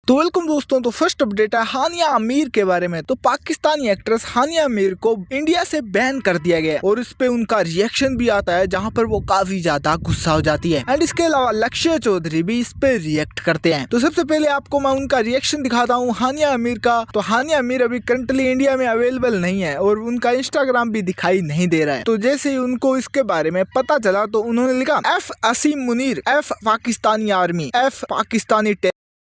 तो वेलकम दोस्तों। तो फर्स्ट अपडेट है हानिया आमिर के बारे में। तो पाकिस्तानी एक्ट्रेस हानिया आमिर को इंडिया से बैन कर दिया गया और इस पे उनका रिएक्शन भी आता है जहां पर वो काफी ज्यादा गुस्सा हो जाती है। एंड इसके अलावा लक्ष्य चौधरी भी इस पे रिएक्ट करते हैं। तो सबसे पहले आपको मैं उनका रिएक्शन दिखाता हूँ हानिया आमिर का। तो हानिया आमिर अभी करंटली इंडिया में अवेलेबल नहीं है और उनका इंस्टाग्राम भी दिखाई नहीं दे रहा है। तो जैसे ही उनको इसके बारे में पता चला तो उन्होंने लिखा F Asim Munir, F Pakistani army, F Pakistani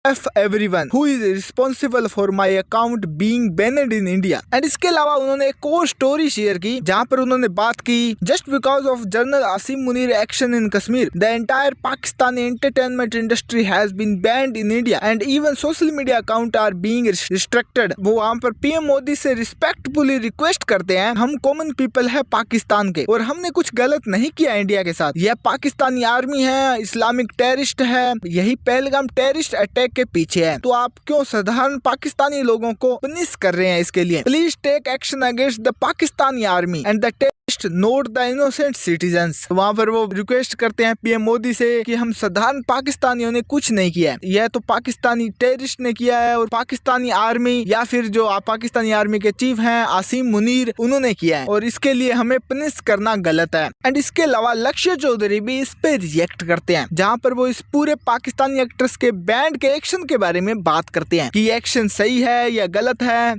F everyone who is responsible for my account being banned in India। And इसके अलावा उन्होंने एक और स्टोरी शेयर की जहां पर उन्होंने बात की just because of general Asim Munir action in Kashmir the entire Pakistani entertainment industry has been banned in India and even social media account are being restricted. वो वहाँ पर पीएम मोदी से रिस्पेक्टफुली रिक्वेस्ट करते हैं, हम कॉमन पीपल है पाकिस्तान के और हमने कुछ गलत नहीं किया इंडिया के साथ। यह पाकिस्तानी आर्मी है, इस्लामिक टेररिस्ट है, यही पहलगाम टेररिस्ट अटैक के पीछे है। तो आप क्यों साधारण पाकिस्तानी लोगों को पनिश कर रहे हैं इसके लिए? Please take action against the Pakistani army and the terrorist, not the innocent citizens. वहाँ पर वो रिक्वेस्ट करते हैं पीएम मोदी से कि हम साधारण पाकिस्तानियों ने कुछ नहीं किया है, यह तो पाकिस्तानी टेररिस्ट ने किया है और पाकिस्तानी आर्मी या फिर जो पाकिस्तानी आर्मी के चीफ हैं आसिम मुनीर उन्होंने किया है और इसके लिए हमें पनिश करना गलत है। एंड इसके अलावा लक्ष्य चौधरी भी इस पे रिएक्ट करते हैं जहाँ पर वो इस पूरे पाकिस्तानी एक्ट्रेस के बैंड के एक्शन के बारे में बात करते हैं कि एक्शन सही है या गलत है।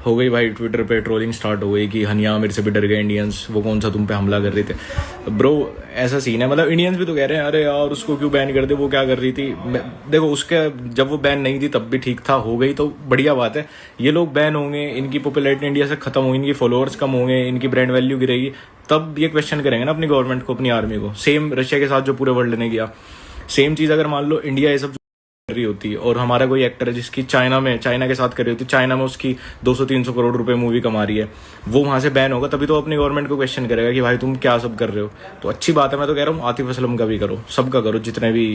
हो गई भाई, ट्विटर पे ट्रोलिंग स्टार्ट हो गई कि हानिया आमिर से भी डर गए इंडियंस, वो कौन सा तुम पे हमला कर रहे थे। ब्रो ऐसा सीन है, मतलब इंडियंस भी तो कह रहे हैं अरे यार उसको क्यों बैन कर दे, वो क्या कर रही थी। देखो उसके जब वो बैन नहीं थी तब भी ठीक था, हो गई तो बढ़िया बात है। ये लोग बैन होंगे, इनकी पॉपुलैरिटी इंडिया से खत्म होगी, इनकी फॉलोअर्स कम होंगे, इनकी ब्रांड वैल्यू गिरेगी, तब ये क्वेश्चन करेंगे ना अपनी गवर्नमेंट को, अपनी आर्मी को। सेम रशिया के साथ जो पूरे वर्ल्ड ने किया, सेम चीज अगर मान लो इंडिया ये सब रही होती और हमारा कोई एक्टर है जिसकी चाइना के साथ कर रही होती, चाइना में उसकी 200-300 करोड़ रुपए मूवी कमा रही है, वो वहां से बैन होगा, तभी तो अपनी गवर्नमेंट को क्वेश्चन करेगा कि भाई तुम क्या सब कर रहे हो। तो अच्छी बात है, मैं तो कह रहा हूँ आतिफ असलम का भी करो, सबका करो, जितने भी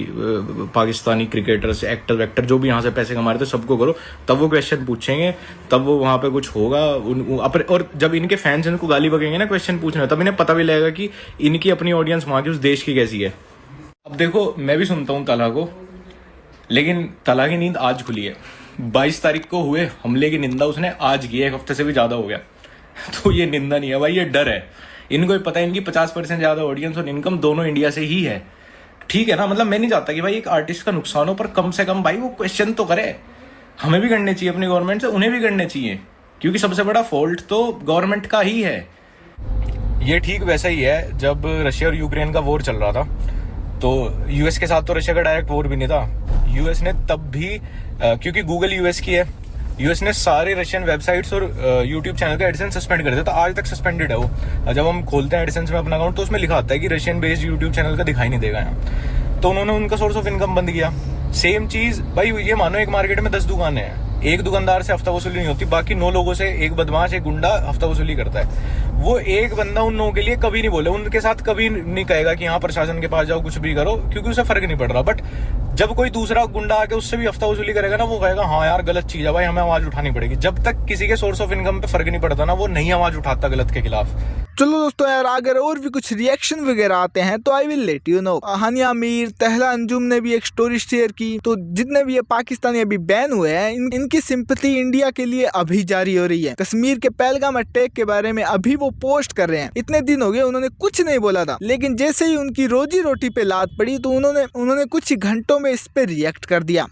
पाकिस्तानी क्रिकेटर्स एक्टर जो भी यहाँ से पैसे कमा रहे थे सबको करो, तब वो क्वेश्चन पूछेंगे, तब वो वहां पे कुछ होगा। और जब इनके फैंस इनको गाली बकेंगे ना क्वेश्चन पूछने, तब इन्हें पता भी लगेगा कि इनकी अपनी ऑडियंस वहां की उस देश की कैसी है। अब देखो मैं भी सुनता हूँ तला को, लेकिन तला की नींद आज खुली है। 22 तारीख को हुए हमले की निंदा उसने आज की है, एक हफ्ते से भी ज्यादा हो गया। तो ये निंदा नहीं है भाई, ये डर है। इनको पता है इनकी 50% ज्यादा ऑडियंस और इनकम दोनों इंडिया से ही है। ठीक है ना, मतलब मैं नहीं चाहता कि भाई एक आर्टिस्ट का नुकसान हो, पर कम से कम भाई वो क्वेश्चन तो करे। हमें भी करने चाहिए अपनी गवर्नमेंट से, उन्हें भी करने चाहिए, क्योंकि सबसे बड़ा फॉल्ट तो गवर्नमेंट का ही है। ये ठीक वैसा ही है जब रशिया और यूक्रेन का वॉर चल रहा था, तो यूएस के साथ तो रशिया का डायरेक्ट वॉर भी नहीं था। यूएस ने तब भी क्योंकि गूगल यूएस की है, यूएस ने सारे रशियन वेबसाइट्स और यूट्यूब चैनल का एडिसेंस सस्पेंड कर दिया था। आज तक सस्पेंडेड है वो। जब हम खोलते हैं एडिसेंस में अपना अकाउंट तो उसमें लिखा आता है कि रशियन बेस्ड यूट्यूब चैनल का दिखाई नहीं देगा यहाँ। तो उन्होंने उनका सोर्स ऑफ इनकम बंद किया। सेम चीज भाई, ये मानो एक मार्केट में 10 दुकानें हैं, एक दुकानदार से हफ्ता वसूली नहीं होती, बाकी 9 लोगों से एक बदमाश एक गुंडा हफ्ता वसूली करता है। वो एक बंदा उन लोगों के लिए कभी नहीं बोले, उनके साथ कभी नहीं कहेगा कि हाँ प्रशासन के पास जाओ कुछ भी करो, क्योंकि उसे फर्क नहीं पड़ रहा। बट जब कोई दूसरा गुंडा आके उससे भी हफ्ता वसूली करेगा ना, वो कहेगा हाँ यार गलत चीज है भाई, हमें आवाज उठानी पड़ेगी। जब तक किसी के सोर्स ऑफ इनकम पे फर्क नहीं पड़ता ना, वो नहीं आवाज उठाता गलत के खिलाफ। चलो दोस्तों यार, अगर और भी कुछ रिएक्शन वगैरह आते हैं तो I will let you know. Hania Aamir, तहला अंजुम ने भी एक स्टोरी शेयर की। तो जितने भी ये पाकिस्तानी अभी बैन हुए हैं, इनकी सिंपैथी इंडिया के लिए अभी जारी हो रही है। कश्मीर के पहलगाम अटैक के बारे में अभी वो पोस्ट कर रहे हैं। इतने दिन हो गए उन्होंने कुछ नहीं बोला था, लेकिन जैसे ही उनकी रोजी रोटी पे लात पड़ी तो उन्होंने कुछ ही घंटों में इस पे रिएक्ट कर दिया।